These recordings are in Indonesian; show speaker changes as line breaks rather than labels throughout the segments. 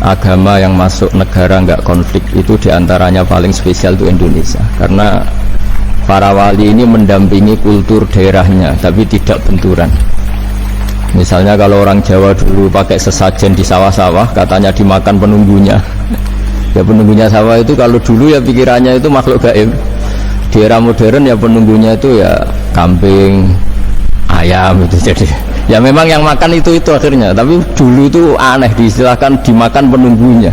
agama yang masuk negara nggak konflik itu diantaranya paling spesial itu Indonesia, karena para wali ini mendampingi kultur daerahnya tapi tidak benturan. Misalnya kalau orang Jawa dulu pakai sesajen di sawah-sawah, katanya dimakan penunggunya. Ya penunggunya sawah itu kalau dulu ya pikirannya itu makhluk gaib. Di era modern ya penunggunya itu ya kambing, ayam itu. Jadi ya memang yang makan itu akhirnya. Tapi dulu itu aneh, diistilahkan dimakan penunggunya.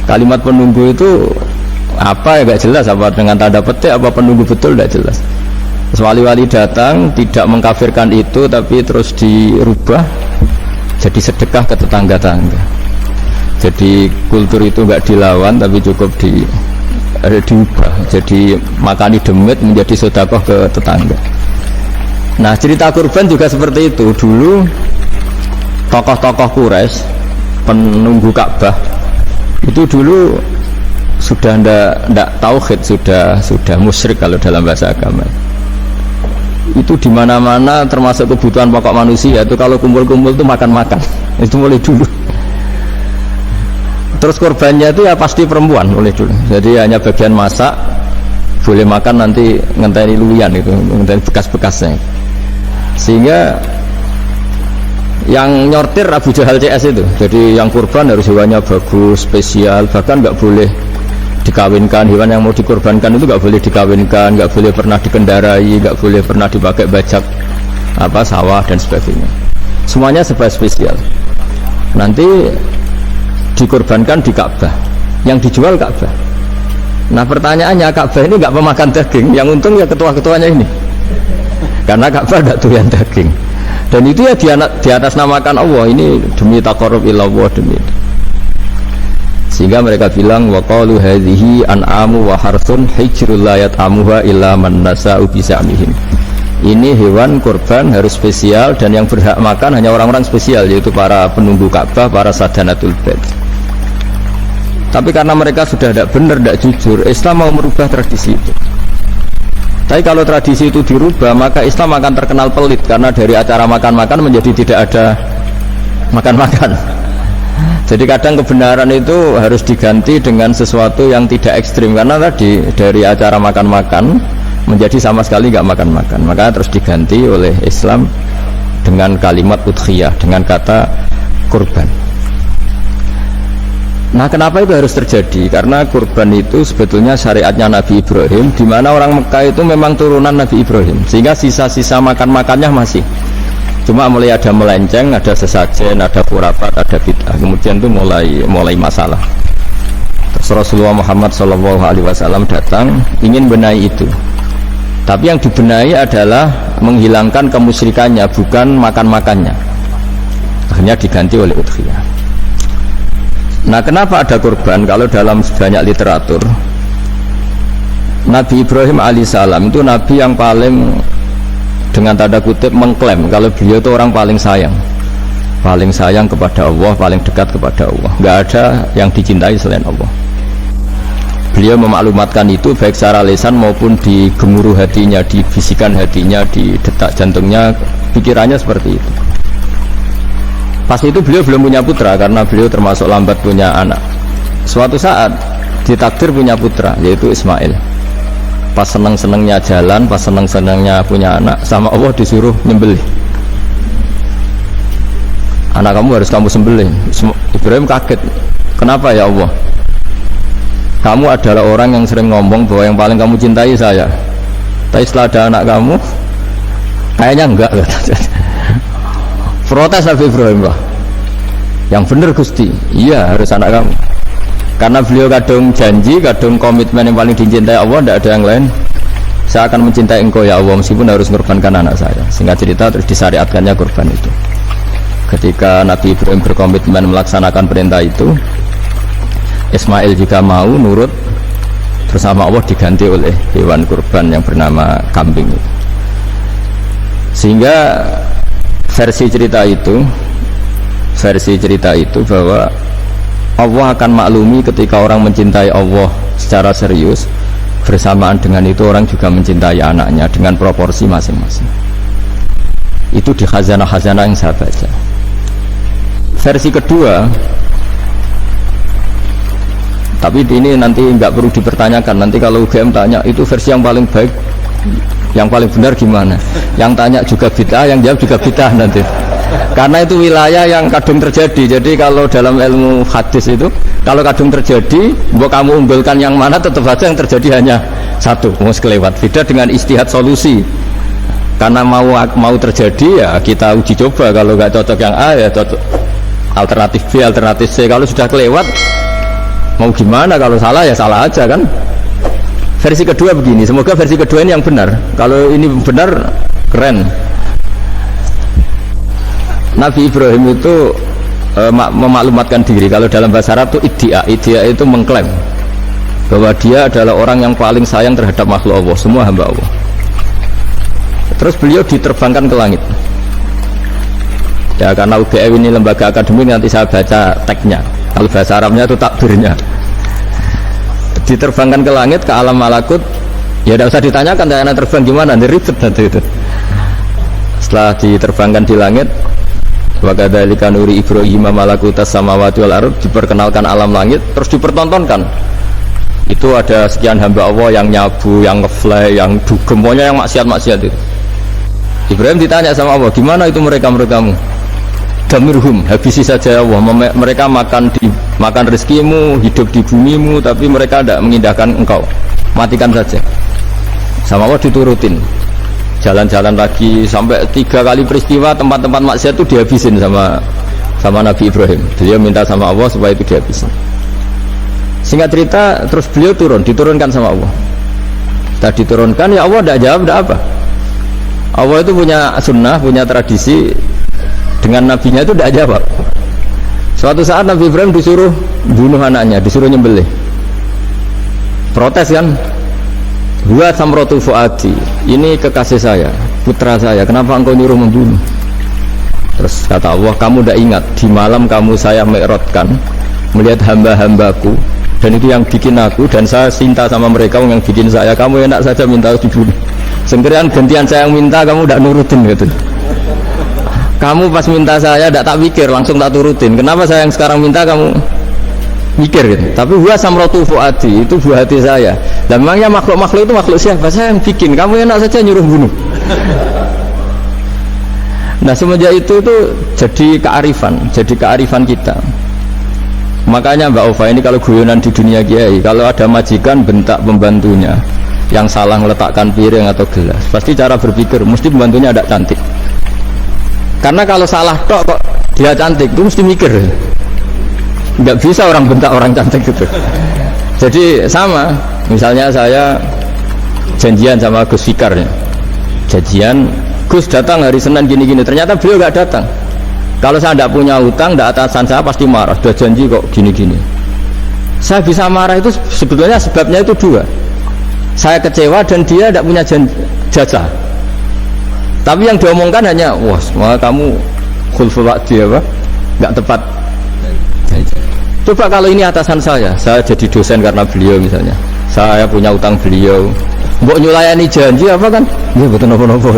Kalimat penunggu itu apa ya gak jelas, apa dengan tanda petik apa penunggu betul gak jelas. Terus wali-wali datang tidak mengkafirkan itu, tapi terus dirubah jadi sedekah ke tetangga-tangga. Jadi kultur itu nggak dilawan tapi cukup diubah, jadi makani demit menjadi sedekah ke tetangga. Nah cerita kurban juga seperti itu. Dulu tokoh-tokoh Quraisy penunggu Ka'bah itu dulu sudah ndak tauhid, sudah musyrik kalau dalam bahasa agama. Itu di mana-mana termasuk kebutuhan pokok manusia itu kalau kumpul-kumpul itu makan-makan. Itu mulai dulu. Terus korbannya itu ya pasti perempuan mulai dulu. Jadi hanya bagian masak, boleh makan nanti ngenteni luyan itu, ngenteni bekas-bekasnya. Sehingga yang nyortir Abu Jahal CS itu. Jadi yang kurban harus hewannya bagus, spesial, bahkan nggak boleh dikawinkan. Hewan yang mau dikorbankan itu nggak boleh dikawinkan, nggak boleh pernah dikendarai, nggak boleh pernah dipakai bajak sawah dan sebagainya. Semuanya serba spesial. Nanti dikorbankan di Ka'bah, yang dijual Ka'bah. Nah pertanyaannya, Ka'bah ini nggak pemakan daging, yang untung ya ketua-ketuanya ini, karena Ka'bah tidak doyan daging. Dan itu ya di atas namakan Allah, ini demi taqarrub ilallah, demi itu. Sehingga mereka bilang waqalu hadhihi an'amu wa harsun hijrul la yat'amuha illa man nasa'u bisamihim. Ini hewan kurban harus spesial dan yang berhak makan hanya orang-orang spesial, yaitu para penunggu Ka'bah, para sadanatul bait. Tapi karena mereka sudah tidak benar, tidak jujur, Islam mau merubah tradisi itu. Tapi kalau tradisi itu dirubah, maka Islam akan terkenal pelit, karena dari acara makan-makan menjadi tidak ada makan-makan. Jadi kadang kebenaran itu harus diganti dengan sesuatu yang tidak ekstrim, karena tadi dari acara makan-makan menjadi sama sekali nggak makan-makan. Maka terus diganti oleh Islam dengan kalimat udhiyah, dengan kata kurban. Nah kenapa itu harus terjadi? Karena kurban itu sebetulnya syariatnya Nabi Ibrahim, di mana orang Mekah itu memang turunan Nabi Ibrahim, sehingga sisa-sisa makan-makannya masih. Cuma mulai ada melenceng, ada sesajen, ada khurafat, ada bid'ah. Kemudian itu mulai masalah. Terus Rasulullah Muhammad SAW datang ingin benahi itu. Tapi yang dibenahi adalah menghilangkan kemusyrikannya, bukan makan-makannya. Akhirnya diganti oleh udhiyah. Nah kenapa ada kurban? Kalau dalam banyak literatur, Nabi Ibrahim alaihissalam itu Nabi yang paling, dengan tanda kutip, mengklaim kalau beliau itu orang paling sayang kepada Allah, paling dekat kepada Allah. Nggak ada yang dicintai selain Allah. Beliau memaklumatkan itu baik secara lisan maupun di gemuruh hatinya, di bisikan hatinya, di detak jantungnya, pikirannya seperti itu. Pas itu beliau belum punya putra, karena beliau termasuk lambat punya anak. Suatu saat ditakdir punya putra, yaitu Ismail. Pas seneng-senengnya jalan, pas seneng-senengnya punya anak, sama Allah disuruh nyembelih. Anak kamu harus kamu sembelih. Ibrahim kaget. Kenapa ya Allah? Kamu adalah orang yang sering ngomong bahwa yang paling kamu cintai saya. Tapi setelah ada anak kamu, kayaknya enggak. Protes Nabi Ibrahim lah. Yang benar Gusti, iya harus anak kamu. Karena beliau kadung janji, kadung komitmen yang paling dicintai Allah, tidak ada yang lain. Saya akan mencintai engkau ya Allah, meskipun harus mengorbankan anak saya. Singkat cerita terus disyariatkannya kurban itu. Ketika Nabi Ibrahim berkomitmen melaksanakan perintah itu, Ismail juga mau nurut, bersama Allah diganti oleh hewan kurban yang bernama kambing itu. Sehingga versi cerita itu bahwa Allah akan maklumi ketika orang mencintai Allah secara serius, bersamaan dengan itu orang juga mencintai anaknya dengan proporsi masing-masing. Itu di khazanah-khazanah yang saya baca. Versi kedua, Tapi ini nanti nggak perlu dipertanyakan. Nanti kalau UGM tanya itu versi yang paling baik, yang paling benar gimana? Yang tanya juga bid'ah, yang jawab juga bid'ah nanti. Karena itu wilayah yang kadung terjadi. Jadi kalau dalam ilmu hadis itu, kalau kadung terjadi, mau kamu unggulkan yang mana, tetap saja yang terjadi hanya satu, mau kelewat. Beda dengan istihad solusi. Karena mau terjadi ya kita uji coba. Kalau nggak cocok yang A ya cocok alternatif B, alternatif C. Kalau sudah kelewat, mau gimana? Kalau salah ya salah aja kan. Versi kedua begini, semoga versi kedua ini yang benar. Kalau ini benar, keren. Nabi Ibrahim itu memaklumatkan diri. Kalau dalam bahasa Arab itu iddia itu mengklaim bahwa dia adalah orang yang paling sayang terhadap makhluk Allah, semua hamba Allah. Terus beliau diterbangkan ke langit. Ya karena UGM ini lembaga akademik, nanti saya baca teksnya. Kalau bahasa Arabnya itu takbirnya. Diterbangkan ke langit, ke alam malakut. Ya tidak usah ditanyakan cara terbang gimana, nanti ribet nanti itu. Setelah diterbangkan di langit, wa kadzalika nuri Ibrahim malakutas samawati wal ardh, diperkenalkan alam langit, terus dipertontonkan. Itu ada sekian hamba Allah yang nyabu, yang ngefly, yang dugem, pokoknya yang maksiat-maksiat itu. Ibrahim ditanya sama Allah, gimana itu mereka-merekamu? Damirhum, habisi saja Allah. Mereka makan rezekimu, hidup di bumimu, tapi mereka tidak mengindahkan engkau. Matikan saja. Sama Allah diturutin. Jalan-jalan lagi sampai 3 kali peristiwa tempat-tempat maksiat itu dihabisin sama Nabi Ibrahim. Beliau minta sama Allah supaya itu dihabisin. Singkat cerita, terus beliau diturunkan sama Allah. Setelah diturunkan, ya Allah tidak jawab, tidak apa. Allah itu punya sunnah, punya tradisi. Dengan nabinya itu tidak jawab. Suatu saat Nabi Ibrahim disuruh bunuh anaknya, disuruh nyembelih. Protes kan? Huwa samratu fuadi, ini kekasih saya, putra saya, kenapa engkau nyuruh membunuh? Terus kata Allah, kamu tidak ingat di malam kamu saya mi'rajkan melihat hamba-hambaku, dan itu yang bikin aku, dan saya cinta sama mereka yang bikin saya. Kamu enak saja minta dibunuh. Sengkirian gantian saya yang minta, kamu tidak nurutin gitu. Kamu pas minta saya tidak tak pikir, langsung tak turutin. Kenapa saya yang sekarang minta kamu mikir gitu. Tapi huwa samratu fuadi, itu buah hati saya. Dan memangnya makhluk-makhluk itu makhluk siapa? Saya yang bikin. Kamu enak saja nyuruh bunuh. Nah semenjak itu jadi kearifan kita. Makanya Mbak Ova ini kalau guyonan di dunia kiai, kalau ada majikan bentak pembantunya yang salah meletakkan piring atau gelas, pasti cara berpikir mesti pembantunya ada cantik. Karena kalau salah tok kok dia cantik, itu mesti mikir. Nggak bisa orang bentak orang cantik gitu. Jadi sama, misalnya saya janjian sama Gus Fikar, janjian Gus datang hari Senin gini-gini, ternyata beliau nggak datang. Kalau saya tidak punya utang, tidak atasan saya pasti marah. Sudah janji kok gini-gini. Saya bisa marah itu sebetulnya sebabnya itu 2. Saya kecewa dan dia tidak punya jasa. Tapi yang diomongkan hanya, wah, semua kamu khulful wa'di apa? Nggak tepat. Coba kalau ini atasan saya jadi dosen karena beliau misalnya. Saya punya utang beliau. Mbok nyulayani janji apa kan? Ya betul nopo-nopo.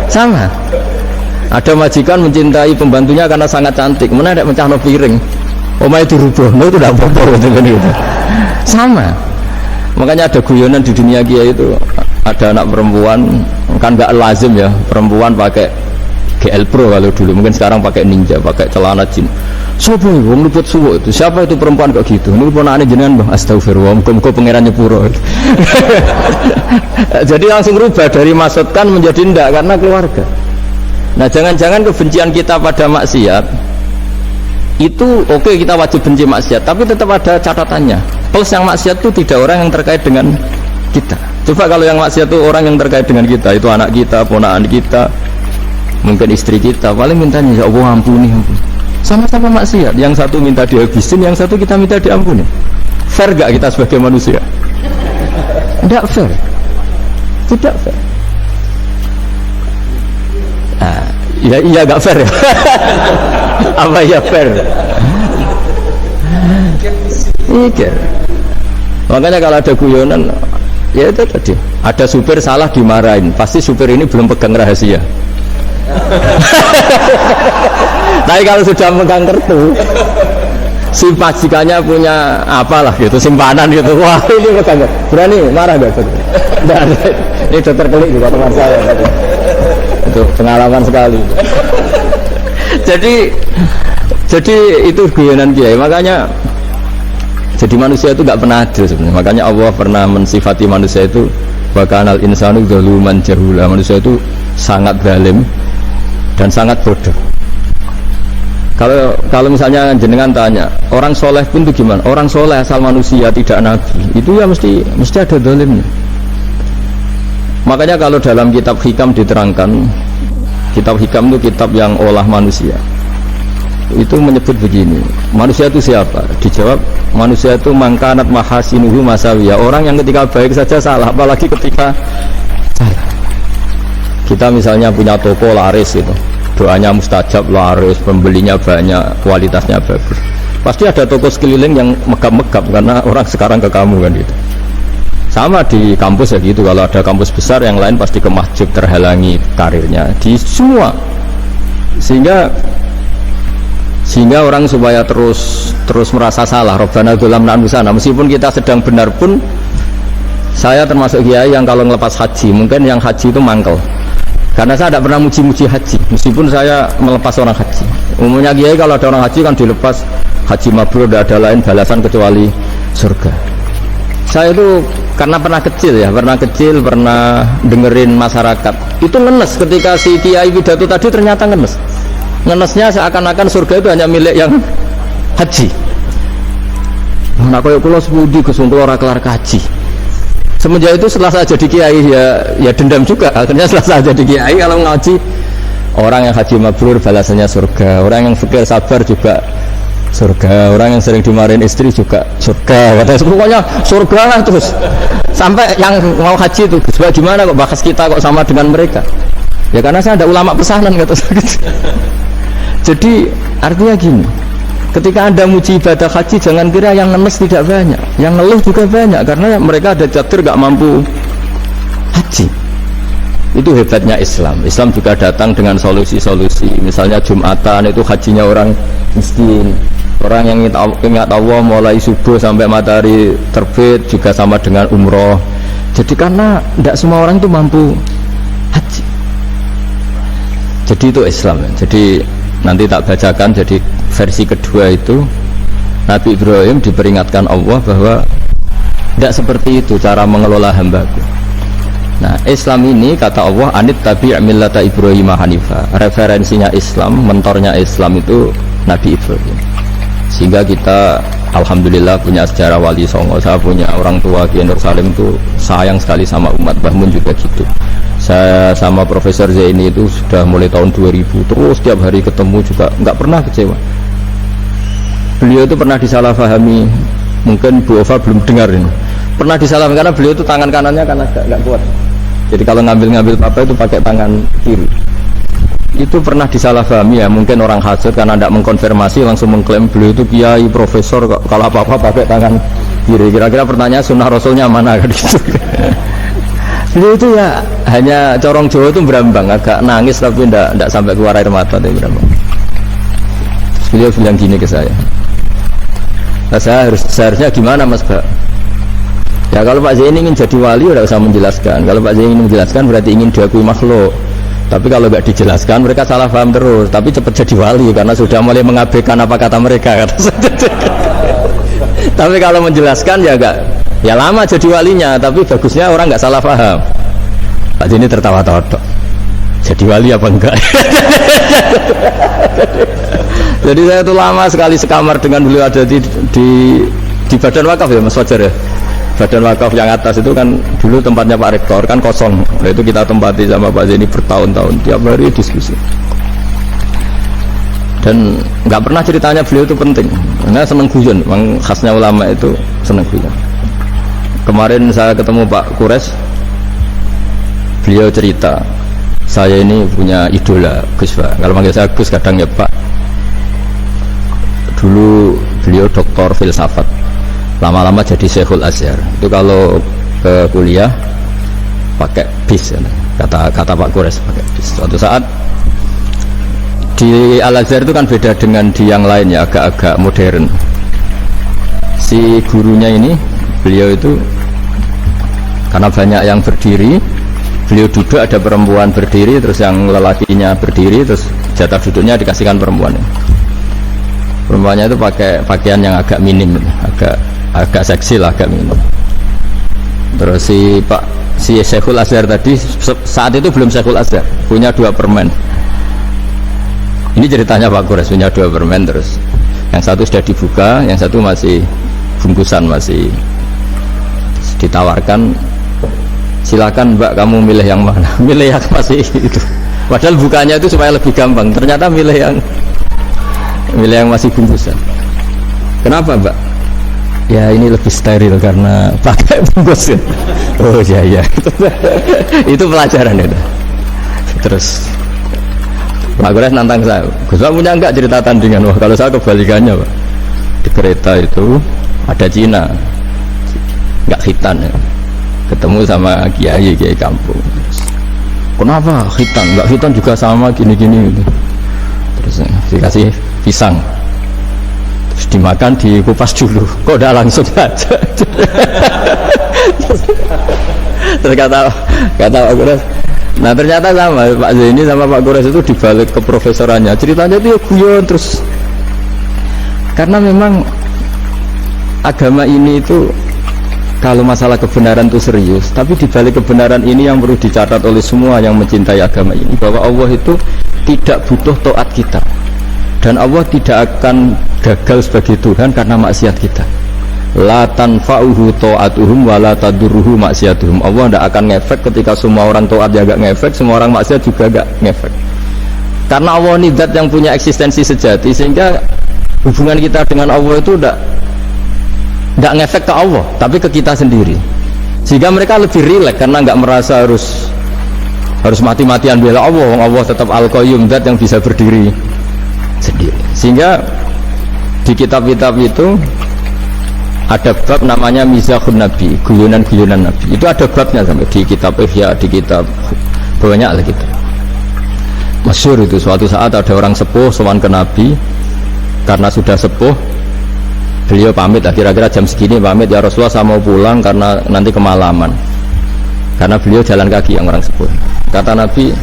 Sama. Ada majikan mencintai pembantunya karena sangat cantik, mana ada mencahno piring. Omahe dirubah, no itu tidak apa-apa gitu. Sama. Makanya ada guyonan di dunia kiai itu, ada anak perempuan kan nggak lazim ya, perempuan pakai GL Pro kalau dulu, mungkin sekarang pakai Ninja, pakai celana jin. Sopo wong luput suwo itu, siapa itu perempuan kok gitu? Ini ponakane jenengan, Bang. Astagfirullah, muga-muga pangeran nyepuro. Jadi langsung rubah dari maksudkan menjadi ndak karena keluarga. Nah, jangan-jangan kebencian kita pada maksiat itu oke, kita wajib benci maksiat, tapi tetap ada catatannya. Plus yang maksiat itu tidak orang yang terkait dengan kita. Coba kalau yang maksiat itu orang yang terkait dengan kita, itu anak kita, ponakan kita, mungkin istri kita, paling mintanya ya Allah ampuni. Sama-sama maksiat, yang satu minta dihabisin, yang satu kita minta diampuni. Fair gak kita sebagai manusia? Tidak fair. Tidak fair. Nah, ya iya gak fair ya. Apa ya fair? Mikir. Makanya kalau ada guyonan, ya itu tadi. Ada supir salah dimarahin, pasti supir ini belum pegang rahasia. Tapi kalau sudah pegang kartu, si majikannya punya apalah gitu, simpanan gitu. Wah ini bukan berani marah gak? Ini dokter kelik juga teman saya. Itu pengalaman sekali. Jadi itu guyonan kiai. Makanya jadi manusia itu nggak pernah adil sebenarnya. Makanya Allah pernah mensifati manusia itu bakanal insanu zaluman jahula. Manusia itu sangat zalim dan sangat bodoh. Kalau misalnya jenengan tanya orang soleh pun itu gimana? Orang soleh asal manusia tidak nabi itu ya mesti ada zalimnya. Makanya kalau dalam kitab hikam diterangkan, kitab hikam itu kitab yang olah manusia. Itu menyebut begini, manusia itu siapa? Dijawab, manusia itu mangkanat mahasinuhu masawiya. Orang yang ketika baik saja salah, apalagi ketika salah. Kita misalnya punya toko laris itu, doanya mustajab, laris, pembelinya banyak, kualitasnya bagus. Pasti ada toko sekeliling yang megap-megap karena orang sekarang ke kamu kan gitu. Sama di kampus ya gitu, kalau ada kampus besar yang lain pasti ke masjid, terhalangi karirnya di semua. Sehingga orang supaya terus merasa salah, Rabbana dzalamna anfusana, meskipun kita sedang benar pun. Saya termasuk kiai yang kalau ngelepas haji, mungkin yang haji itu mangkel karena saya tidak pernah muji-muji haji meskipun saya melepas orang haji. Umumnya kiai kalau ada orang haji kan dilepas haji mabrur, tidak ada lain balasan kecuali surga. Saya itu karena pernah kecil, pernah dengerin masyarakat itu ngenes ketika si kiai pidato tadi ternyata ngenesnya seakan-akan surga itu hanya milik yang haji. Nah kaya kula sepudi Gusti kula ora kelar kaji. Semenjak itu setelah saya jadi kiai ya dendam juga. Akhirnya setelah saya jadi kiai kalau ngaji orang yang haji mabrur balasannya surga, orang yang fikir sabar juga surga, orang yang sering dimarahin istri juga surga. Katanya pokoknya surga lah terus. Sampai yang mau haji itu Gus gimana kok bahas kita kok sama dengan mereka? Ya karena saya ada ulama pesanan kata saya. Jadi artinya gini, ketika Anda muji ibadah haji jangan kira yang ngenes tidak banyak, yang ngeluh juga banyak karena mereka ada catur gak mampu haji. Itu hebatnya Islam. Islam juga datang dengan solusi-solusi. Misalnya Jumatan itu hajinya orang miskin, orang yang ingat Allah mulai subuh sampai matahari terbit juga sama dengan umroh. Jadi karena tidak semua orang itu mampu haji. Jadi itu Islam. Jadi nanti tak bacakan, jadi versi kedua itu Nabi Ibrahim diperingatkan Allah bahwa tidak seperti itu cara mengelola hambaku. Nah Islam ini kata Allah anit tabi' millata Ibrahim hanifa. Referensinya Islam, mentornya Islam itu Nabi Ibrahim. Sehingga kita alhamdulillah punya sejarah wali songo. Saya punya orang tua Kiai Nur Salim itu sayang sekali sama umat, Bahmun juga gitu. Saya sama Profesor Zaini itu sudah mulai tahun 2000 terus setiap hari ketemu juga nggak pernah kecewa. Beliau itu pernah disalahpahami, mungkin Bu Ova belum dengar ini. Pernah disalahpahami karena beliau itu tangan kanannya kan agak kuat. Jadi kalau ngambil apa itu pakai tangan kiri. Itu pernah disalahpahami ya, mungkin orang hasud karena tidak mengkonfirmasi langsung mengklaim beliau itu kiai profesor kalau apa-apa pakai tangan kiri. Kira-kira pertanyaan sunnah Rasulnya mana gitu. Beliau itu ya hanya corong Jawa itu berambang, agak nangis tapi tidak sampai keluar air mata tapi berambang. Beliau bilang gini ke saya, nah, seharusnya gimana Mas Pak? Ya kalau Pak Zaini ingin jadi wali udah usah menjelaskan. Kalau Pak Zaini ingin menjelaskan berarti ingin diakui makhluk. Tapi kalau nggak dijelaskan mereka salah paham terus. Tapi cepat jadi wali karena sudah mulai mengabaikan apa kata mereka. Tapi kalau menjelaskan ya enggak. Ya lama jadi walinya, tapi bagusnya orang nggak salah paham. Pak Zaini tertawa-tawa. Jadi wali apa enggak? Jadi saya itu lama sekali sekamar dengan beliau ada di Badan Wakaf ya Mas Fajar ya. Badan Wakaf yang atas itu kan dulu tempatnya Pak Rektor kan kosong. Nah, itu kita tempati sama Pak Zaini bertahun-tahun tiap hari diskusi. Dan nggak pernah ceritanya beliau itu penting. Karena seneng guyon, memang khasnya ulama itu seneng guyon. Kemarin saya ketemu Pak Kures, beliau cerita, saya ini punya idola Gus Pak. Kalau manggil saya Gus kadang ya Pak. Dulu beliau doktor filsafat, lama-lama jadi Syekhul Azhar. Itu kalau ke kuliah pakai bis, kata Pak Kures pakai bis. Suatu saat di Al Azhar itu kan beda dengan di yang lain ya, agak-agak modern. si gurunya ini, beliau itu karena banyak yang berdiri, beliau duduk, ada perempuan berdiri, terus yang lelakinya berdiri, terus jatah duduknya dikasihkan perempuannya. Perempuannya itu pakai pakaian yang agak minim, agak seksi lah, agak minim. Terus si Syekhul Azhar tadi saat itu belum Syekhul Azhar, punya 2 permen. Ini ceritanya Pak Kures punya 2 permen, terus yang satu sudah dibuka, yang satu masih bungkusan, masih ditawarkan, silakan Mbak kamu milih yang mana. Milih yang masih itu, padahal bukanya itu supaya lebih gampang, ternyata milih yang masih bungkusan. Kenapa Mbak? Ya ini lebih steril karena pakai bungkus. Oh iya itu pelajaran itu. Terus Pak Gores nantang saya, Gus punya enggak cerita tandingan? Wah kalau saya kebalikannya Pak, di kereta itu ada Cina, enggak khitan ya, ketemu sama kiai kampung. Terus, kenapa khitan? Enggak khitan juga sama gini-gini gitu. Terus dikasih pisang, terus dimakan, dikupas dulu, kok udah langsung aja. Terus kata Pak Gores, nah ternyata sama Pak Zaini sama Pak Gores itu dibalik ke profesorannya, ceritanya itu ya guyon terus. Karena memang agama ini itu kalau masalah kebenaran itu serius, tapi dibalik kebenaran ini yang perlu dicatat oleh semua yang mencintai agama ini, bahwa Allah itu tidak butuh taat kita, dan Allah tidak akan gagal sebagai Tuhan karena maksiat kita. La tanfa'uhu ta'atuhum wa la tadurruhu maksiatuhum. Allah tidak akan ngefek ketika semua orang taat ya gak ngefek, semua orang maksiat juga gak ngefek. Karena Allah ini zat yang punya eksistensi sejati, sehingga hubungan kita dengan Allah itu tidak ngefek ke Allah, tapi ke kita sendiri. Sehingga mereka lebih rileks karena nggak merasa harus mati-matian bela Allah. Allah tetap Al-Qayyum, zat yang bisa berdiri sendiri. Sehingga di kitab-kitab itu ada bab namanya Mizahun Nabi, guyonan-guyonan Nabi. Itu ada babnya sampai di kitab Ihya, di kitab banyak lah gitu. Masyhur itu, suatu saat ada orang sepuh sowan ke Nabi, karena sudah sepuh beliau pamit lah, kira-kira jam segini pamit, ya Rasulullah saya mau pulang karena nanti kemalaman, karena beliau jalan kaki yang orang sepuh. Kata Nabi,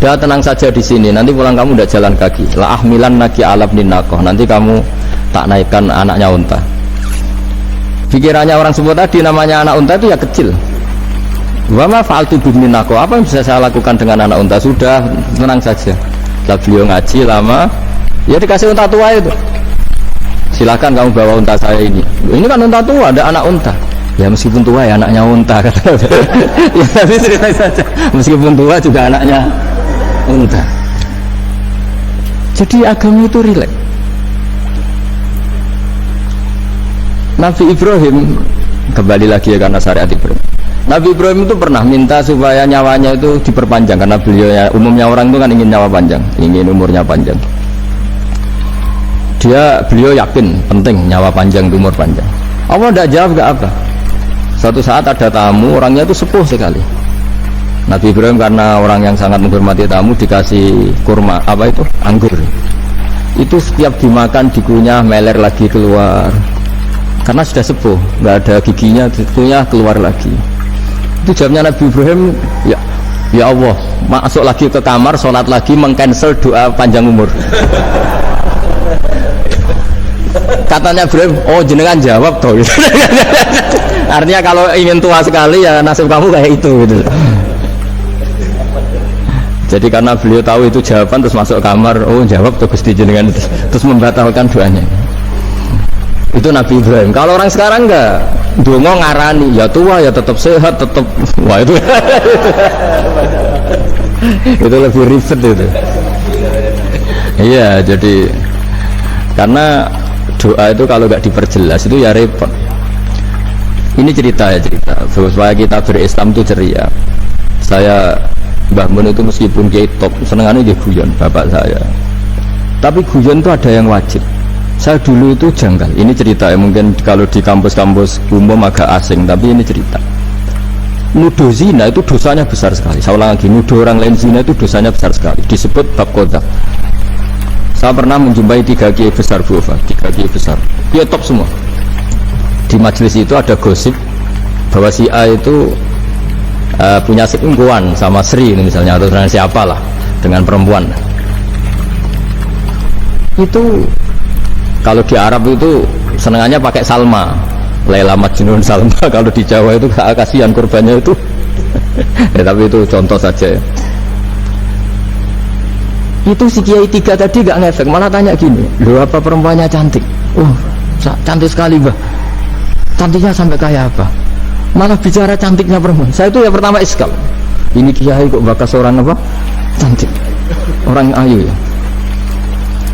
dah tenang saja di sini, nanti pulang kamu udah jalan kaki. La ahmilan naki alab ninakoh, nanti kamu tak naikkan anaknya unta. Pikirannya orang sepuh tadi, namanya anak unta itu ya kecil. Wa ma fa'altu bininakoh, apa yang bisa saya lakukan dengan anak unta? Sudah tenang saja. Setelah beliau ngaji lama, ya dikasih unta tua itu. Silakan kamu bawa unta saya ini. Ini kan unta tua, ada anak unta. Ya meskipun tua ya anaknya unta, kata. Ya tapi cerita saja, meskipun tua juga anaknya unta. Jadi agama itu rileks. Nabi Ibrahim, kembali lagi ya karena syariat Ibrahim. Nabi Ibrahim itu pernah minta supaya nyawanya itu diperpanjang, karena beliau ya, umumnya orang itu kan ingin nyawa panjang, ingin umurnya panjang. Beliau yakin penting nyawa panjang, umur panjang. Allah tidak jawab gak apa. Suatu saat ada tamu, orangnya itu sepuh sekali. Nabi Ibrahim karena orang yang sangat menghormati tamu, dikasih kurma, apa itu? Anggur. Itu setiap dimakan dikunyah, meler lagi keluar. Karena sudah sepuh, nggak ada giginya, dikunyah keluar lagi. Itu jawabnya Nabi Ibrahim, ya Allah, masuk lagi ke kamar, sholat lagi, mengcancel doa panjang umur. Katanya Ibrahim, oh jenengan jawab toh. Artinya kalau ingin tua sekali ya nasib kamu kayak itu gitu. Jadi karena beliau tahu itu jawaban, terus masuk kamar, oh jawab tuh Gusti jenengan, terus membatalkan doanya. Itu Nabi Ibrahim. Kalau orang sekarang enggak, dongo ngarani, ya tua ya tetap sehat, tetap, wah itu itu lebih ribet itu. Iya, jadi karena doa itu kalau enggak diperjelas itu ya repot. Ini cerita supaya kita berislam itu ceria. Saya Mbah Mun itu meskipun kiai top, senengannya dia guyon bapak saya. Tapi guyon itu ada yang wajib. Saya dulu itu janggal. Ini cerita ya, mungkin kalau di kampus-kampus umum agak asing, tapi ini cerita. Nuduh zina itu dosanya besar sekali. Saya ulang lagi, nuduh orang lain zina itu dosanya besar sekali. Disebut bab qadzaf. Saya pernah menjumpai 3 kiai besar Bu Eva, 3 kiai besar. Dia top semua. di majelis itu ada gosip bahwa si A itu punya selingkuhan sama Sri misalnya, atau dengan siapa lah, dengan perempuan. Itu kalau di Arab itu senengannya pakai Salma, Laila Majnun Salma. Kalau di Jawa itu kasihan korbannya itu. Ya, tapi itu contoh saja ya. Itu si Kiai 3 tadi gak ngefek, malah tanya gini, loh apa perempuannya cantik? Cantik sekali Mbah. Cantiknya sampai kayak apa? Malah bicara cantiknya perempuan. Saya itu ya pertama iskal, ini Kiai kok bakas orang apa? Cantik, orang ayu ya.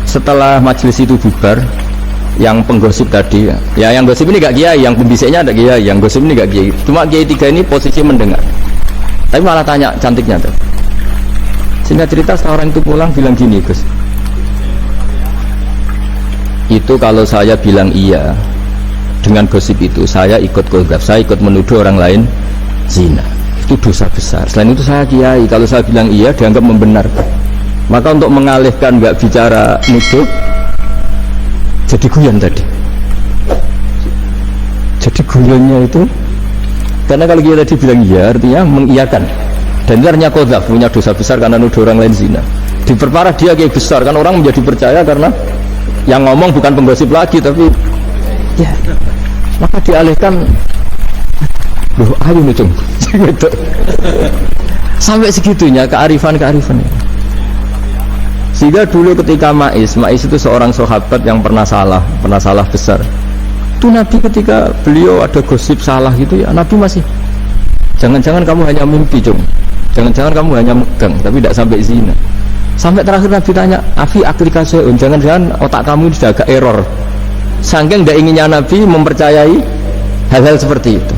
Setelah majelis itu bubar, yang penggosip tadi ya, yang gosip ini gak Kiai, yang pembisiknya ada Kiai, yang gosip ini gak Kiai, cuma Kiai 3 ini posisi mendengar, tapi malah tanya cantiknya tuh. Sehingga cerita seorang itu pulang bilang gini, Gus, itu kalau saya bilang iya dengan gosip itu, saya ikut kodaf, saya ikut menuduh orang lain zina, itu dosa besar. Selain itu saya Kiai, kalau saya bilang iya dianggap membenarkan. Maka untuk mengalihkan nggak bicara nuduh, jadi guyon tadi. Jadi guyonnya itu karena kalau dia tadi bilang iya artinya mengiyakan, dan itu artinya kodaf, punya dosa besar karena nuduh orang lain zina. Diperparah dia kayak besar, kan orang menjadi percaya karena yang ngomong bukan penggosip lagi, tapi ya, maka dialihkan, loh ayo nih cung gitu. Sampai segitunya kearifan. Sehingga dulu ketika Ma'is itu seorang sahabat yang pernah salah besar. Itu Nabi ketika beliau ada gosip salah gitu ya, Nabi masih, jangan-jangan kamu hanya mimpi cung, jangan-jangan kamu hanya megang tapi tidak sampai zina. Sampai terakhir Nabi tanya, Afi aklika syai'un, jangan-jangan otak kamu sudah agak error. Saking tidak inginnya Nabi mempercayai hal-hal seperti itu.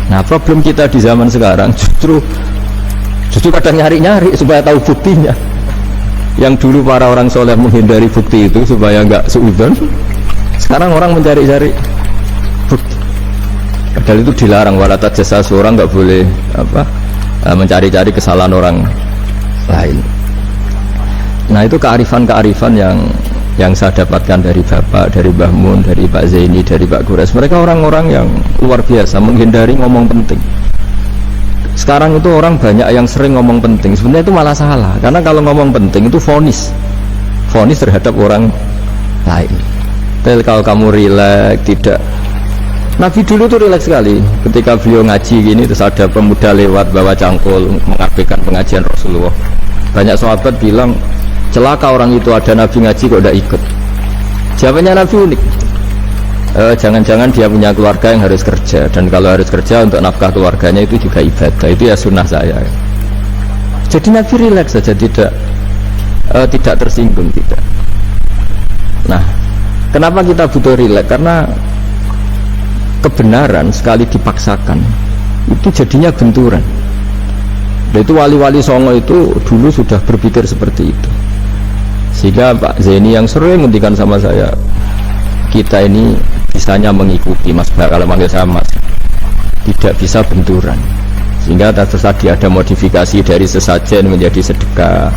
Nah problem kita di zaman sekarang justru kadang nyari-nyari supaya tahu buktinya. Yang dulu para orang soleh menghindari bukti itu supaya nggak suudzon, sekarang orang mencari-cari bukti. Padahal itu dilarang, wala tajassasu, seorang nggak boleh mencari-cari kesalahan orang lain. Nah itu kearifan yang saya dapatkan dari Bapak, dari Mbah Mun, dari Pak Zaini, dari Pak Gures. Mereka orang-orang yang luar biasa menghindari ngomong penting. Sekarang itu orang banyak yang sering ngomong penting, sebenarnya itu malah salah, karena kalau ngomong penting itu vonis terhadap orang lain. Tapi kalau kamu rileks, tidak. Nabi dulu tuh rileks sekali ketika beliau ngaji gini, terus ada pemuda lewat bawa cangkul mengabaikan pengajian Rasulullah. Banyak sahabat bilang, celaka orang itu, ada Nabi ngaji kok tidak ikut. Jawabannya Nabi unik, jangan-jangan dia punya keluarga yang harus kerja, dan kalau harus kerja untuk nafkah keluarganya itu juga ibadah, itu ya sunnah saya. Jadi Nabi rileks saja, tidak tersinggung, tidak. Nah kenapa kita butuh rileks? Karena kebenaran sekali dipaksakan itu jadinya benturan. Dan itu wali-wali Songo itu dulu sudah berpikir seperti itu. Sehingga Pak Zaini yang sering ngendikan sama saya, kita ini bisanya mengikuti, Mas Mbak, kalau manggil saya Mas, tidak bisa benturan. Sehingga tadi ada modifikasi dari sesajen menjadi sedekah,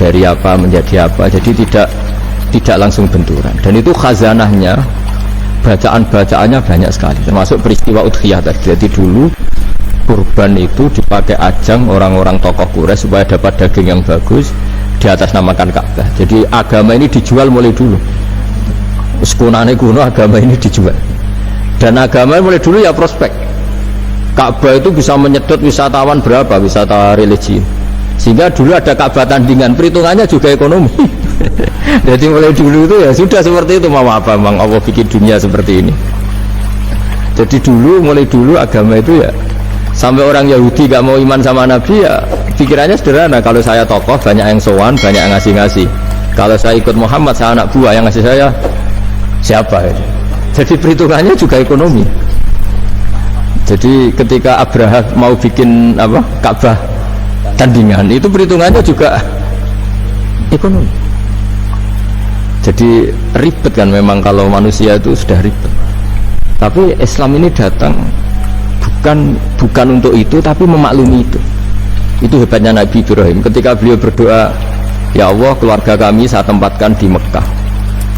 dari apa menjadi apa, jadi tidak langsung benturan. Dan itu khazanahnya, bacaan-bacaannya banyak sekali, termasuk peristiwa Udhiyah tadi. Jadi dulu kurban itu dipakai ajang orang-orang tokoh Quraisy supaya dapat daging yang bagus, di atas namakan Ka'bah. Jadi agama ini dijual mulai dulu, sekunane kuno agama ini dijual, dan agama mulai dulu ya prospek. Ka'bah itu bisa menyedot wisatawan berapa, wisata religi, sehingga dulu ada Ka'bah tandingan, perhitungannya juga ekonomi. Jadi mulai dulu itu ya sudah seperti itu. Mau apa Bang, Allah bikin dunia seperti ini. Jadi mulai dulu agama itu ya, sampai orang Yahudi gak mau iman sama Nabi ya pikirannya sederhana, kalau saya tokoh banyak yang sowan, banyak yang ngasih-ngasih, kalau saya ikut Muhammad, saya anak buah, yang ngasih saya siapa itu? Jadi perhitungannya juga ekonomi. Jadi ketika Abraham mau bikin Ka'bah tandingan, itu perhitungannya juga ekonomi. Jadi ribet kan memang, kalau manusia itu sudah ribet. Tapi Islam ini datang bukan untuk itu, tapi memaklumi itu. Itu hebatnya Nabi Ibrahim ketika beliau berdoa, ya Allah, keluarga kami saya tempatkan di Mekah,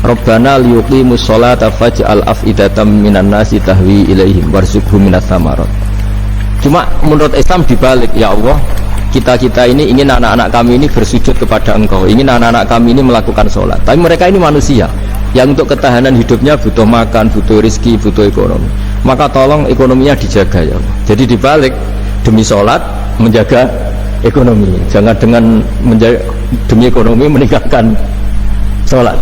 Rabbana liyuqimus sholata faj'al af'idatam minan nasi tahwi ilaihim warzuqhum minas samarat. Cuma menurut Islam dibalik, ya Allah, kita ini ingin anak-anak kami ini bersujud kepada Engkau, ingin anak-anak kami ini melakukan sholat, tapi mereka ini manusia yang untuk ketahanan hidupnya butuh makan, butuh rizki, butuh ekonomi, maka tolong ekonominya dijaga ya Allah. Jadi dibalik, demi sholat menjaga ekonomi, jangan dengan demi ekonomi meninggalkan sholat.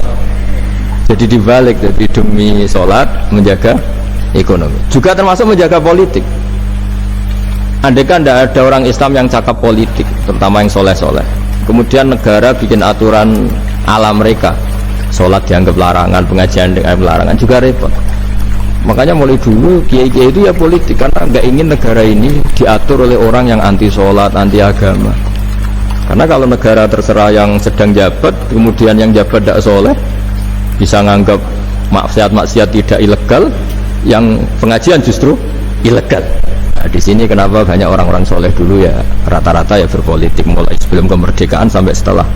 Jadi dibalik, jadi demi sholat menjaga ekonomi, juga termasuk menjaga politik. Andai kan tidak ada orang Islam yang cakap politik, terutama yang soleh-soleh, kemudian negara bikin aturan ala mereka, sholat dianggap larangan, pengajian dianggap larangan, juga repot. Makanya mulai dulu kiai-kiai itu ya politik, karena nggak ingin negara ini diatur oleh orang yang anti sholat, anti agama. Karena kalau negara terserah yang sedang jabat, kemudian yang jabat tidak soleh, bisa nganggap maksiat-maksiat tidak ilegal, yang pengajian justru ilegal. Nah, di sini kenapa banyak orang-orang soleh dulu ya rata-rata ya berpolitik, mulai sebelum kemerdekaan sampai setelah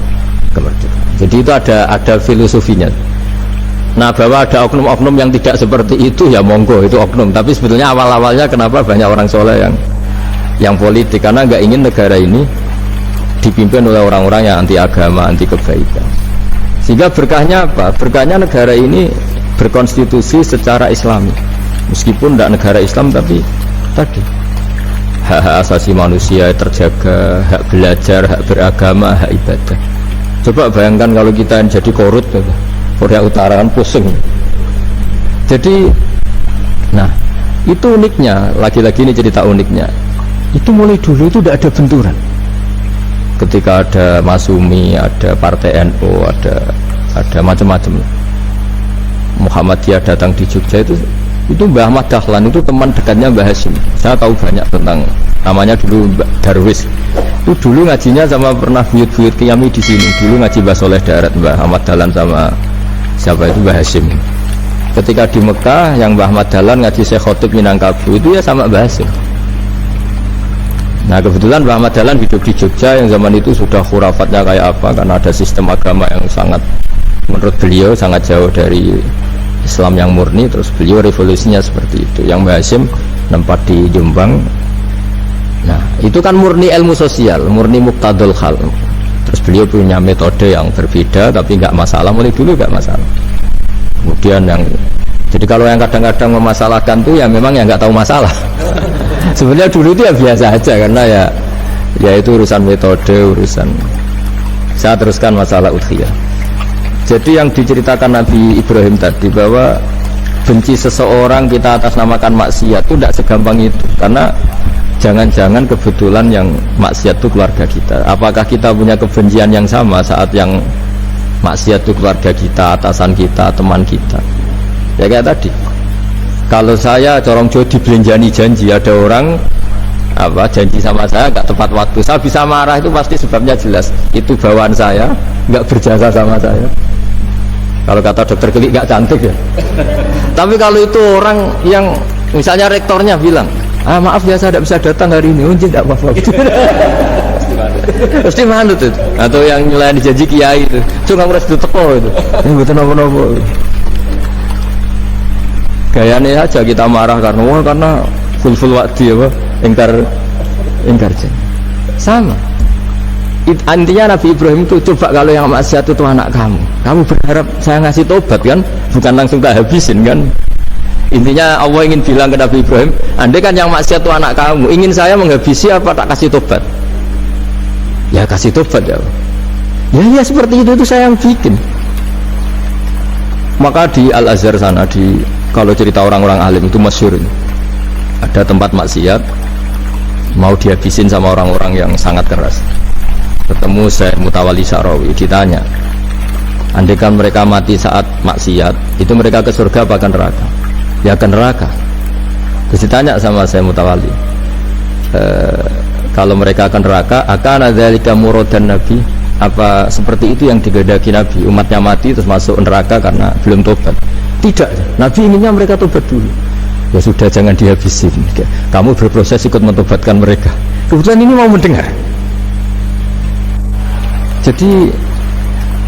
kemerdekaan. Jadi itu ada filosofinya. Nah, bahwa ada oknum-oknum yang tidak seperti itu ya monggo, itu oknum. Tapi sebetulnya awal-awalnya kenapa banyak orang soleh yang politik, karena nggak ingin negara ini dipimpin oleh orang-orang yang anti agama, anti kebaikan. Sehingga berkahnya apa? Berkahnya negara ini berkonstitusi secara Islami, meskipun tidak negara Islam, tapi tadi hak asasi manusia terjaga, hak belajar, hak beragama, hak ibadah. Coba bayangkan kalau kita jadi korut, Korea Utara kan pusing. Jadi, nah itu uniknya, lagi-lagi ini cerita uniknya. Itu mulai dulu itu tidak ada benturan. Ketika ada Masumi, ada Partai NU, ada macam-macam. Muhammadiyah datang di Jogja itu Mbah Ahmad Dahlan, itu teman dekatnya Mbah Hasyim. Saya tahu banyak tentang, namanya dulu Darwis. Itu dulu ngajinya sama pernah buyut-buyut Qiyami di sini. Dulu ngaji Mbah Soleh Darat, Mbah Ahmad Dahlan sama siapa itu Mbah Hasyim. Ketika di Mekah yang Mbah Ahmad Dahlan ngaji Syekh Khotib Minangkabau itu ya sama Mbah Hasyim. Nah kebetulan Mbah Ahmad Dahlan hidup di Jogja yang zaman itu sudah khurafatnya kayak apa, karena ada sistem agama yang sangat, menurut beliau sangat jauh dari Islam yang murni. Terus beliau revolusinya seperti itu. Yang Mbah Hasyim nempat di Jombang. Nah itu kan murni ilmu sosial, murni muqtadul hal. Terus beliau punya metode yang berbeda, tapi nggak masalah, mulai dulu nggak masalah. Kemudian yang, jadi kalau yang kadang-kadang memasalahkan tuh ya memang yang nggak tahu masalah. Sebenarnya dulu itu ya biasa aja, karena ya itu urusan metode, urusan. Saya teruskan masalah udhiyah. Jadi yang diceritakan Nabi Ibrahim tadi, bahwa benci seseorang kita atas namakan maksiat itu tidak segampang itu, karena jangan-jangan kebetulan yang maksiat itu keluarga kita. Apakah kita punya kebencian yang sama saat yang maksiat itu keluarga kita, atasan kita, teman kita? Ya kayak tadi, kalau saya corong Jawa dibelenjani janji, ada orang janji sama saya nggak tepat waktu, saya bisa marah, itu pasti sebabnya jelas, itu bawaan saya nggak berjasa sama saya. Kalau kata dokter Klik nggak cantik ya. Tapi kalau itu orang yang misalnya rektornya bilang, maaf ya saya tidak bisa datang hari ini, unjin tidak apa-apa. Pasti manut itu. Atau yang nyelain janji kiai itu, cuma harus diteko itu. Ini betul nopo-nopo. Gayanya aja kita marah karena full waktu ya, ingkar janji. Sama. Intinya Nabi Ibrahim itu, coba kalau yang maksiat itu anak kamu berharap saya ngasih tobat kan, bukan langsung tak habisin kan. Intinya Allah ingin bilang ke Nabi Ibrahim, andai kan yang maksiat itu anak kamu, ingin saya menghabisi apa tak kasih tobat? Ya kasih tobat ya. Ya seperti itu saya yang bikin. Maka di Al-Azhar sana, kalau cerita orang-orang alim itu masyhur, ada tempat maksiat mau dihabisin sama orang-orang yang sangat keras. Ketemu Syekh Mutawalli Syarawi, ditanya, andai kan mereka mati saat maksiat, itu mereka ke surga apa ke neraka? Ya ke neraka. Terus ditanya sama Syekh Mutawalli, kalau mereka ke neraka, akan adzalika muradan Nabi, apa seperti itu yang digedaki Nabi, umatnya mati terus masuk neraka karena belum tobat? Tidak, Nabi inginnya mereka tobat dulu. Ya sudah, jangan dihabisin, kamu berproses ikut mentobatkan mereka. Kebetulan ini mau mendengar. Jadi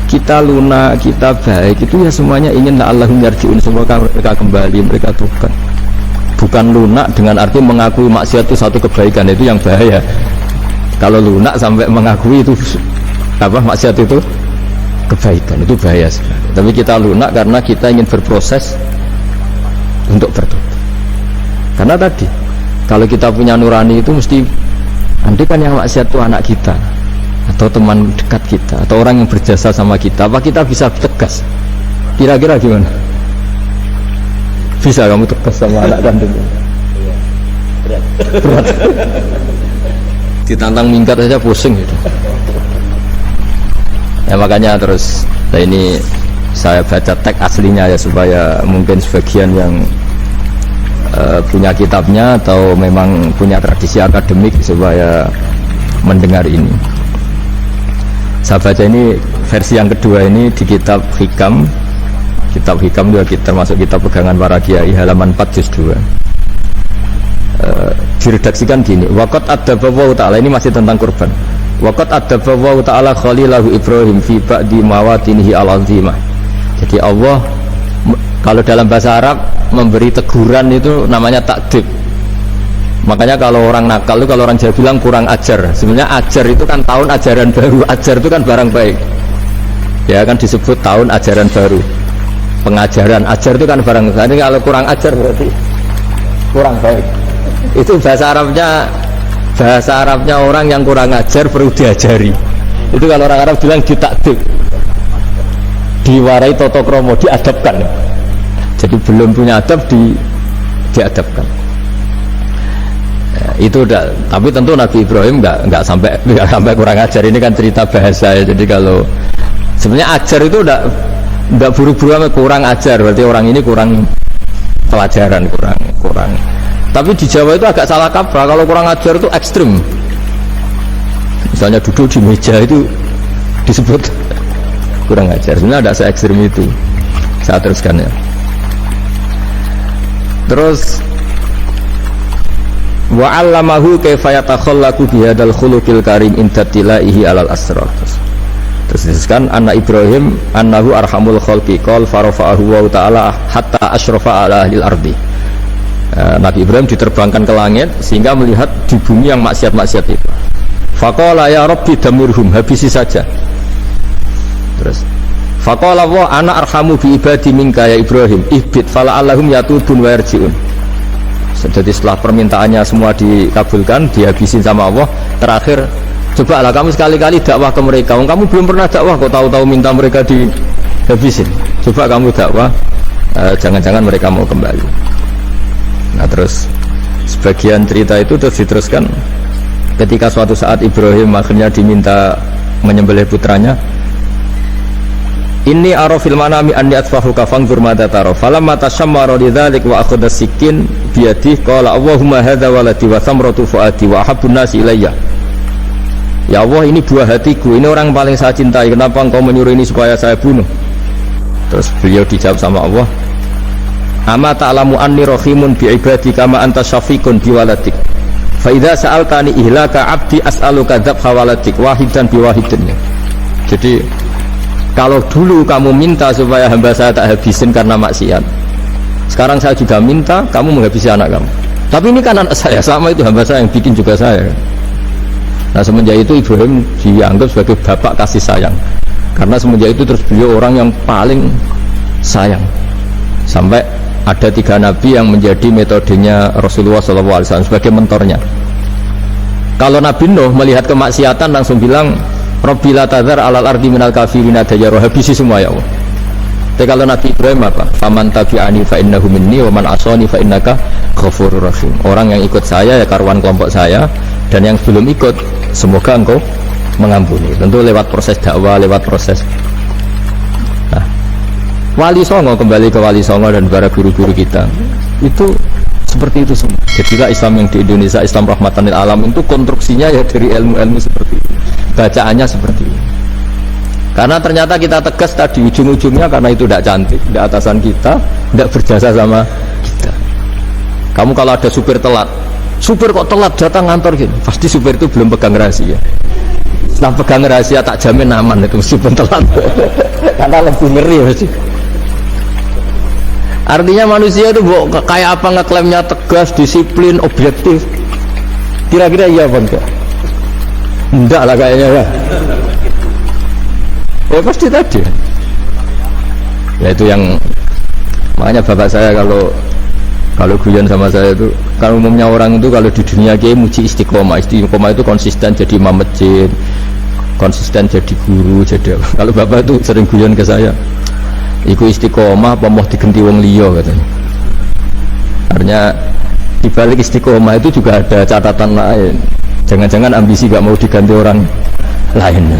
kita lunak, kita baik, itu ya semuanya ingin la'allahum yarji'un, semoga mereka kembali, mereka tobat. Bukan lunak dengan arti mengakui maksiat itu satu kebaikan, itu yang bahaya. Kalau lunak sampai mengakui itu apa maksiat itu kebaikan, itu bahaya sekali. Tapi kita lunak karena kita ingin berproses untuk bertobat. Karena tadi kalau kita punya nurani itu mesti, andai kan yang maksiat itu anak kita atau teman dekat kita atau orang yang berjasa sama kita, apa kita bisa tegas? Kira-kira gimana? Bisa kamu tegas sama anak kandung? Berat. Ditantang minggat saja pusing gitu. Ya makanya terus ini saya baca teks aslinya ya, supaya mungkin sebagian yang punya kitabnya atau memang punya tradisi akademik supaya mendengar ini. Saya baca ini versi yang kedua ini di kitab Hikam. Kitab Hikam juga termasuk kitab pegangan para kiai, halaman 4 juz 2. Diredaksikan gini, waqad adzabahu ta'ala, ini masih tentang kurban. Waqad adzabahu ta'ala khalilahu Ibrahim fi ba'di mawatinihi al-azimah. Jadi Allah kalau dalam bahasa Arab memberi teguran itu namanya takdib. Makanya kalau orang nakal itu, kalau orang Jawa bilang kurang ajar. Sebenarnya ajar itu kan tahun ajaran baru. Ajar itu kan barang baik. Ya kan disebut tahun ajaran baru. Pengajaran, ajar itu kan barang baik. Jadi kalau kurang ajar berarti kurang baik. Itu bahasa Arabnya orang yang kurang ajar perlu diajari. Itu kalau orang Arab bilang ditakdib, diwarai toto kromo, diadabkan. Jadi belum punya adab diadabkan. Ya, itu udah. Tapi tentu Nabi Ibrahim nggak sampai kurang ajar. Ini kan cerita bahasa ya. Jadi kalau sebenarnya ajar itu udah buru-buru kurang ajar, berarti orang ini kurang pelajaran, kurang. Tapi di Jawa itu agak salah kaprah. Kalau kurang ajar itu ekstrim. Misalnya duduk di meja itu disebut kurang ajar. Sebenarnya ada se-ekstrim itu. Saya teruskan ya. Terus wa 'allamahu kaifa yatakhallaqu bi hadzal khuluqil karim inda tilaihi 'alal asrar. Terus disebutkan anak Ibrahim annahu arhamul khalqi qol farafa'ahu wa ta'ala hatta asyrafa 'ala ahlil ardi. Nabi Ibrahim diterbangkan ke langit sehingga melihat di bumi yang maksiat-maksiat itu. Faqala ya rabbi damirhum, habisi saja. Terus faqala wa ana arhamu bi ibadi minka ya Ibrahim ihbit fala allahum yatubun wa yarji'un. Jadi setelah permintaannya semua dikabulkan, dihabisin sama Allah, terakhir cobalah kamu sekali-kali dakwah ke mereka. Kamu belum pernah dakwah kok tahu-tahu minta mereka dihabisin. Coba kamu dakwah, jangan-jangan mereka mau kembali. Nah terus sebagian cerita itu terus diteruskan ketika suatu saat Ibrahim akhirnya diminta menyembelih putranya. Inni arafil manami anni atfahuka fanzur madza tara falamma tashammara lidzalik wa akhadha sikin biyadihi qala Allahumma hadza waladi wa thamratu fuadi wa ahabbun nasi ilayya. Ya Allah, ini buah hatiku, ini orang paling saya cintai, kenapa engkau menyuruh ini supaya saya bunuh? Terus beliau dijawab sama Allah, ama ta'lamu anni rahimun bi ibadi kama anta syafiqun bi waladik fa idza sa'altani ihlaka abdi as'aluka dzabha waladik wahidan bi wahidin. Jadi kalau dulu kamu minta supaya hamba saya tak habisin karena maksiat, sekarang saya juga minta kamu menghabisi anak kamu. Tapi ini kan anak saya, sama itu hamba saya yang bikin juga saya. Nah semenjak itu Ibrahim dianggap sebagai bapak kasih sayang, karena semenjak itu terus beliau orang yang paling sayang. Sampai ada 3 nabi yang menjadi metodenya Rasulullah SAW sebagai mentornya. Kalau Nabi Nuh melihat kemaksiatan langsung bilang Rabbi la tadzar alal ardi minal kafirina dayyara, habisi semua ya Allah. Tapi kalau Nabi Ibrahim apa? Faman tabi'ani fa innahu minni wa man asani fa innaka ghafurur rahim. Orang yang ikut saya ya karuan kelompok saya, dan yang belum ikut semoga engkau mengampuni. Tentu lewat proses dakwah, lewat proses. Nah, Wali Songo, kembali ke Wali Songo dan para guru-guru kita itu seperti itu semua. Jadilah Islam yang di Indonesia, Islam rahmatan lil alam itu konstruksinya ya dari ilmu-ilmu seperti itu, bacaannya seperti itu. Karena ternyata kita tegas tadi ujung-ujungnya karena itu tidak cantik, tidak atasan kita, tidak berjasa sama kita. Kamu kalau ada supir telat, supir kok telat datang kantor gitu. Pasti supir itu belum pegang rahasia. Setelah pegang rahasia tak jamin aman itu meskipun telat. Karena lebih ngeri pasti. Artinya manusia itu kayak apa ngeklaimnya tegas, disiplin, objektif. Kira-kira iya apa enggak? Enggak lah kayaknya ya. Ya pasti tadi. Ya itu yang makanya bapak saya kalau guyon sama saya itu, kalau umumnya orang itu kalau di dunia kiai muji istiqomah. Istiqomah itu konsisten jadi imam masjid, konsisten jadi guru, jadi apa. Kalau bapak itu sering guyon ke saya, iku istiqomah apa mau digenti wong liya katanya. Artinya di balik istiqomah itu juga ada catatan lain. Jangan-jangan ambisi gak mau diganti orang lain.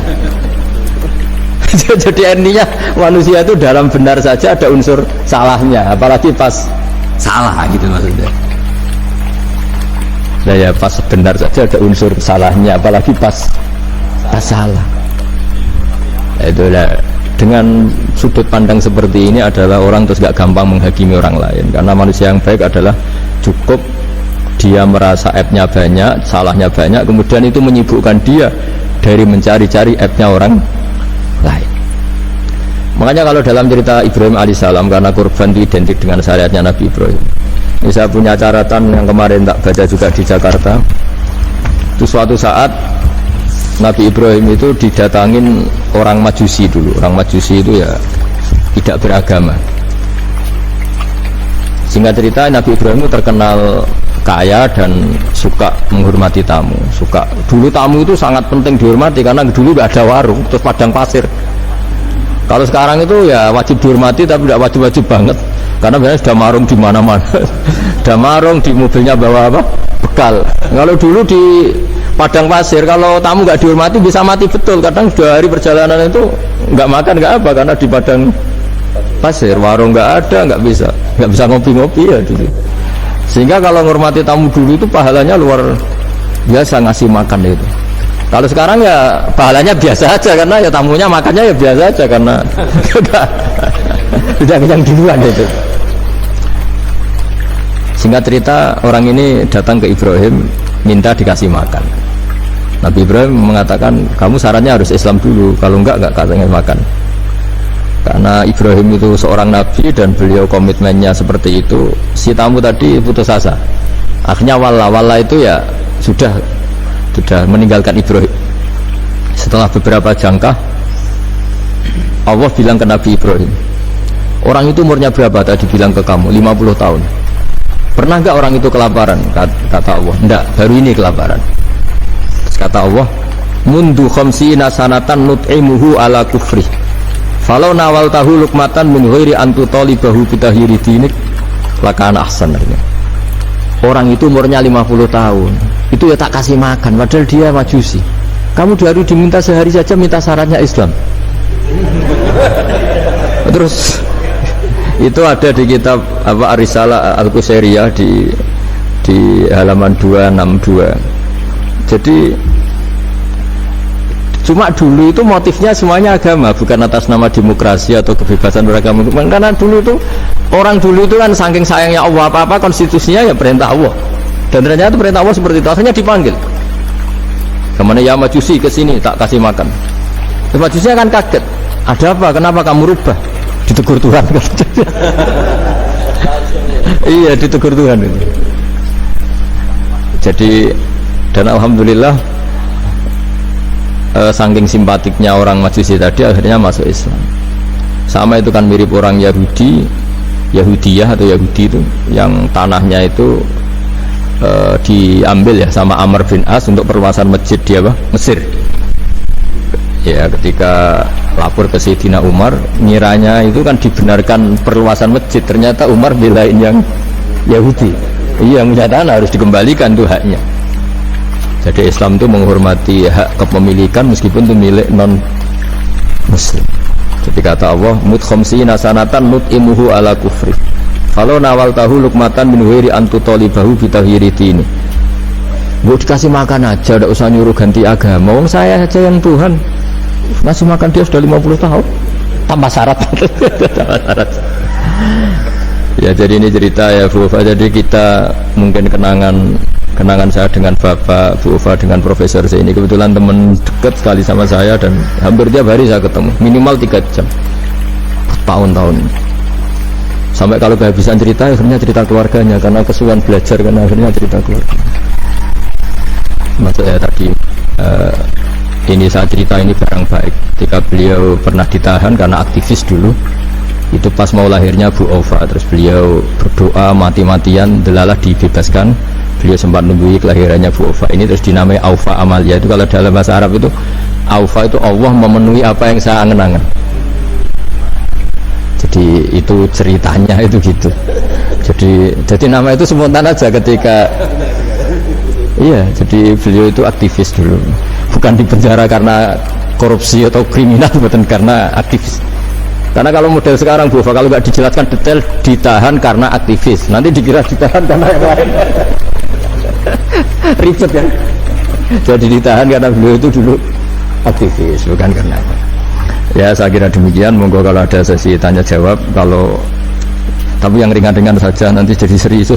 Jadi intinya manusia itu dalam benar saja ada unsur salahnya, apalagi pas salah gitu maksudnya. Nah ya pas benar saja ada unsur salahnya, apalagi pas salah. Nah, itulah dengan sudut pandang seperti ini adalah orang terus gak gampang menghakimi orang lain, karena manusia yang baik adalah cukup dia merasa aibnya banyak, salahnya banyak, kemudian itu menyibukkan dia dari mencari-cari aibnya orang lain. Makanya kalau dalam cerita Ibrahim alaihissalam, karena kurban itu identik dengan syariatnya Nabi Ibrahim. Ini saya punya catatan yang kemarin tak baca juga di Jakarta. Itu suatu saat Nabi Ibrahim itu didatangin orang Majusi dulu. Orang Majusi itu ya tidak beragama. Singkat cerita Nabi Ibrahim itu terkenal kaya dan suka menghormati tamu. Dulu tamu itu sangat penting dihormati karena dulu gak ada warung, terus padang pasir. Kalau sekarang itu ya wajib dihormati tapi tidak wajib-wajib banget, karena biasanya sudah marung di mana-mana. Sudah marung di mobilnya bawa apa? Bekal. Kalau dulu di padang pasir kalau tamu nggak dihormati bisa mati betul. Kadang 2 hari perjalanan itu nggak makan nggak apa karena di padang pasir, warung nggak ada, nggak bisa ngopi-ngopi ya dulu. Sehingga kalau menghormati tamu dulu itu pahalanya luar biasa ngasih makan itu. Kalau sekarang ya pahalanya biasa aja karena ya tamunya makannya ya biasa aja karena sudah kenyang duluan itu. Singkat cerita orang ini datang ke Ibrahim minta dikasih makan. Nabi Ibrahim mengatakan kamu sarannya harus Islam dulu, kalau enggak kasih makan. Karena Ibrahim itu seorang nabi dan beliau komitmennya seperti itu. Si tamu tadi putus asa. Akhirnya wala itu ya sudah meninggalkan Ibrahim. Setelah beberapa jangkah Allah bilang ke Nabi Ibrahim, orang itu umurnya berapa tadi bilang ke kamu? 50 tahun. Pernah enggak orang itu kelaparan? Kata Allah, enggak, baru ini kelaparan. Terus kata Allah, mundu khamsina sanatan nut'imuhu ala kufri falau nawal tahu lukmatan min ghairi antu talibahu bitahiri dinik lakana ahsan. Orang itu umurnya 50 tahun itu ya tak kasih makan padahal dia Majusi. Kamu baru diminta sehari saja minta syaratnya Islam. Terus itu ada di kitab apa Ar-Risalah Al-Qusairiyah di halaman 262. Jadi cuma dulu itu motifnya semuanya agama, bukan atas nama demokrasi atau kebebasan beragama. Karena dulu itu orang dulu itu kan saking sayangnya Allah, apa-apa konstitusinya ya perintah Allah. Dan ternyata perintah Allah seperti itu. Akhirnya dipanggil. Kemana ya Majusi ke sini tak kasih makan. Majusi akan kaget. Ada apa? Kenapa kamu rubah? Ditegur Tuhan. Iya, ditegur Tuhan itu. Jadi dan alhamdulillah saking simpatiknya orang Majusi tadi akhirnya masuk Islam. Sama itu kan mirip orang Yahudiyah atau Yahudi itu yang tanahnya itu diambil ya sama Amr bin As untuk perluasan masjid di Mesir. Ya ketika lapor ke Sayyidina Umar, ngiranya itu kan dibenarkan perluasan masjid, ternyata Umar belain yang Yahudi. Iya, yang punya tanah harus dikembalikan tuh haknya. Jadi Islam itu menghormati hak kepemilikan meskipun itu milik non muslim. Jadi kata Allah, mut khamsina sanatan nut'imuhu ala kufri kalau nawal tahu lukmatan min ghairi antu talibahu bitahiri dini. Gue dikasih makan aja, tidak usah nyuruh ganti agama. Wong saya saja yang Tuhan ngasih makan dia sudah 50 tahun tambah syarat. Tambah syarat. Ya jadi ini cerita ya Bu. Jadi kita mungkin kenangan kenangan saya dengan Bapak, Bu Ova, dengan Profesor ini kebetulan teman dekat sekali sama saya dan hampir tiap hari saya ketemu, minimal 3 jam tahun-tahun. Sampai kalau kehabisan cerita, akhirnya cerita keluarganya karena kesulitan belajar, karena akhirnya cerita keluarga. Maksud saya tadi ini saya cerita ini barang baik. Ketika beliau pernah ditahan karena aktivis dulu, itu pas mau lahirnya Bu Ova, terus beliau berdoa mati-matian, delalah dibebaskan. Beliau sempat nunggu kelahirannya Bu Ova ini, terus dinamai Aufa Amalia. Itu kalau dalam bahasa Arab itu Aufa itu Allah memenuhi apa yang saya angen-angen. Jadi itu ceritanya itu gitu. Jadi nama itu spontan aja ketika iya, jadi beliau itu aktivis dulu. Bukan di penjara karena korupsi atau kriminal, bukan karena aktivis. Karena kalau model sekarang Bu Ova kalau nggak dijelaskan detail, ditahan karena aktivis. Nanti dikira ditahan karena yang lain. Ribet ya. Jadi ditahan karena beliau itu dulu aktivis, bukan karena apa. Ya saya kira demikian. Monggo kalau ada sesi tanya jawab, kalau tapi yang ringan-ringan saja, nanti jadi serius.